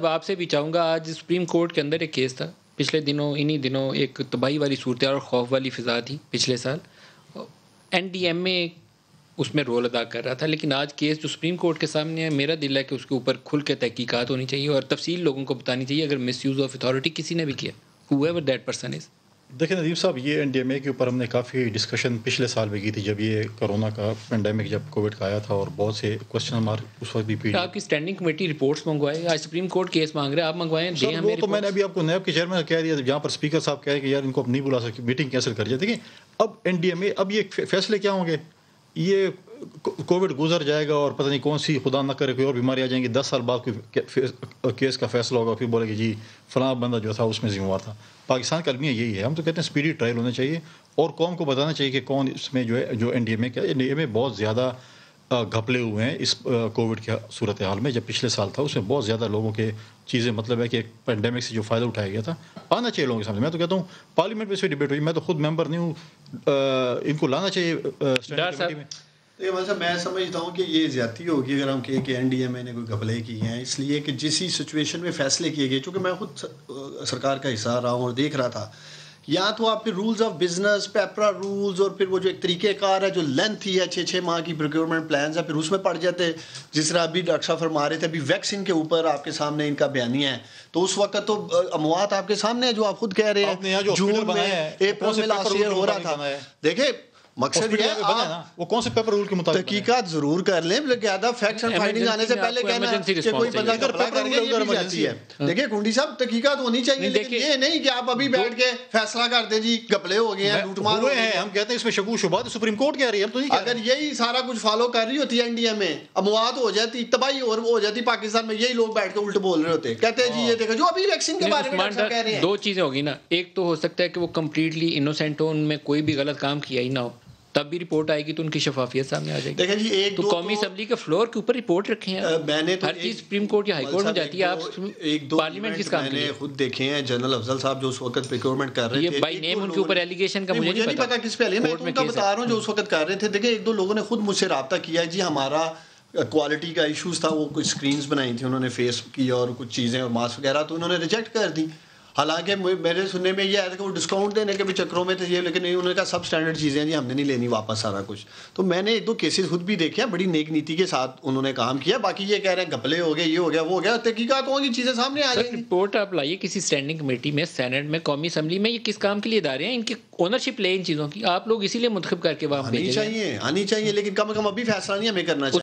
اب آپ سے بھی چاہوں گا، آج سپریم کورٹ کے اندر ایک کیس تھا پچھلے دنوں، انہی دنوں ایک تباہی والی صورتحال اور خوف والی فضا تھی پچھلے سال. این ڈی ایم اے اس میں رول ادا کر رہا تھا، لیکن آج کیس جو سپریم کورٹ کے سامنے ہے، میرا دل ہے کہ اس کے اوپر کھل کے تحقیقات ہونی چاہیے اور تفصیل لوگوں کو بتانی چاہیے اگر مس یوز آف اتھارٹی کسی نے بھی کیا، whoever that person is. دیکھیں ندیم صاحب، یہ این ڈی ایم اے کے اوپر ہم نے کافی ڈسکشن پچھلے سال بھی کی تھی، جب یہ کرونا کا پینڈیمک جب کووڈ کا آیا تھا، اور بہت سے کوشچن مارک اس وقت بھی آپ کی اسٹینڈنگ کمیٹی رپورٹس منگوائے، آج سپریم کورٹ کیس مانگ رہے ہیں، آپ منگوائیں دیں ہمیں. وہ تو میں نے ابھی آپ کو نیب کے چیئرمین نے کہہ دیا، جہاں پر اسپیکر صاحب کہہ رہے کہ یار ان کو اب نہیں بلا سکتے، میٹنگ کینسل کر جائے. دیکھیں اب این ڈی ایم اے، اب یہ فیصلے کیا ہوں گے؟ یہ کووڈ گزر جائے گا اور پتہ نہیں کون سی خدا نہ کرے کوئی اور بیماری آ جائیں گی، 10 سال بعد کوئی کیس کا فیصلہ ہوگا، پھر بولے کہ جی فلاں بندہ جو تھا اس میں ذمہ وار تھا. پاکستان کا المیہ یہی ہے، ہم تو کہتے ہیں اسپیڈی ٹرائل ہونا چاہیے اور قوم کو بتانا چاہیے کہ کون اس میں جو ہے، جو این ڈی ایم اے کا، این ڈی ایم اے بہت زیادہ گھپلے ہوئے ہیں اس کووڈ کے صورتحال میں. جب پچھلے سال تھا اس میں بہت زیادہ لوگوں کے چیزیں، مطلب ہے کہ ایک پینڈیمک سے جو فائدہ اٹھایا گیا تھا، آنا چاہیے لوگوں کے سامنے. میں تو کہتا ہوں پارلیمنٹ میں اس پہ ڈبیٹ ہوئی، میں تو خود ممبر نہیں ہوں، ان کو لانا چاہیے اسٹینڈنگ کمیٹی میں. میں سمجھتا ہوں کہ یہ زیادتی ہوگی اگر ہم کہیں کہ این ڈی ایم اے نے کوئی گھپلے کیے ہیں، اس لیے کہ جس ہی سچویشن میں فیصلے کیے گئے، چونکہ میں خود سرکار کا حصہ رہا ہوں اور دیکھ رہا تھا، یا تو آپ کے rules of business, PPRA rules, اور پھر وہ جو ایک طریقہ کار ہے جو لینتھ ہی ہے 6 ماہ کی پروکیورمنٹ پلانز ہے، پھر اس میں پڑ جاتے. جس طرح ابھی ڈاکٹر صاحب فرما رہے تھے، ابھی ویکسین کے اوپر آپ کے سامنے ان کا بیانیہ ہے، تو اس وقت تو اموات آپ کے سامنے ہے جو آپ خود کہہ رہے ہیں، جون میں اپریل میں لاسٹ ایئر ہو رہا تھا. دیکھیں مقصد یہ ہے وہ کون سے پیپر رول کے مطابق تحقیقات ضرور کر لیں، زیادہ فیکٹس اینڈ فائنڈنگ آنے سے پہلے کہنا کہ کوئی بندہ گھپلا کر کے یہ بھی جاتی ہے. دیکھیں کنڈی صاحب، تحقیقات ہونی چاہیے، لیکن یہ نہیں کہ آپ ابھی بیٹھ کے فیصلہ کر دیں جی گھپلے ہو گئے ہیں، لوٹ مار ہوئے ہیں. ہم کہتے ہیں اس میں شکوک شبہات سپریم کورٹ کہہ رہی ہے. اگر یہی سارا کچھ فالو کر رہی ہوتی ہے این ڈی ایم اے، اموات ہو جاتی، تباہی اور ہو جاتی پاکستان میں، یہی لوگ بیٹھ کے الٹ بول رہے ہوتے، کہتے ہیں جی یہ دیکھو جو ابھی ویکسین کے بارے میں کہہ رہے ہیں. دو چیزیں ہوگی نا، ایک تو ہو سکتا ہے کہ وہ کمپلیٹلی انوسینٹ ہو، ان میں کوئی بھی غلط کام کیا ہی نہ ہو، تب بھی رپورٹ آئے گی تو ان کی شفافیت سامنے آ جائے گی. دیکھیں جی ایک تو قومی اسمبلی کے فلور کے اوپر رپورٹ رکھے ہیں، میں نے ہر چیز سپریم کورٹ یا ہائی کورٹ میں جاتی ہے. آپ پارلیمنٹ کس کام میں نے خود دیکھے ہیں، جنرل افضل صاحب جو اس وقت پروکیورمنٹ کر رہے تھے، بائی نیم ان کے اوپر ایلیگیشن کا مجھے نہیں پتا کس پہ علی، میں ان کا بتا رہا ہوں جو اس وقت کر رہے تھے. دیکھیں ایک دو لوگوں نے خود مجھ سے رابطہ کیا جی ہمارا کوالٹی کا ایشوز تھا، وہ کچھ اسکرینز بنائی تھی انہوں نے فیس کی اور کچھ چیزیں اور ماسک وغیرہ، تو انہوں نے ریجیکٹ کر دی. حالانکہ میرے سننے میں یہ آیا تھا کہ وہ ڈسکاؤنٹ دینے کے بھی چکروں میں تھے یہ، لیکن انہوں نے کہا سب اسٹینڈرڈ چیزیں جی ہم نے نہیں لینی واپس سارا کچھ. تو میں نے ایک دو کیسز خود بھی دیکھے ہیں، بڑی نیک نیتی کے ساتھ انہوں نے کام کیا. باقی یہ کہہ رہے ہیں گھپلے ہو گئے، یہ ہو گیا وہ ہو گیا، تحقیقات ہوگی، چیزیں سامنے آ جائیں گی. رپورٹ آپ لائیے کسی اسٹینڈنگ کمیٹی میں، سینٹ میں، قومی اسمبلی میں، یہ کس کام کے لیے ادارے ہیں، ان کی اونرشپ لے ان چیزوں کی. آپ لوگ اسی لیے منتخب کر کے وہاں آنی چاہیے، لیکن کم از کم ابھی فیصلہ نہیں ہمیں کرنا چاہیے.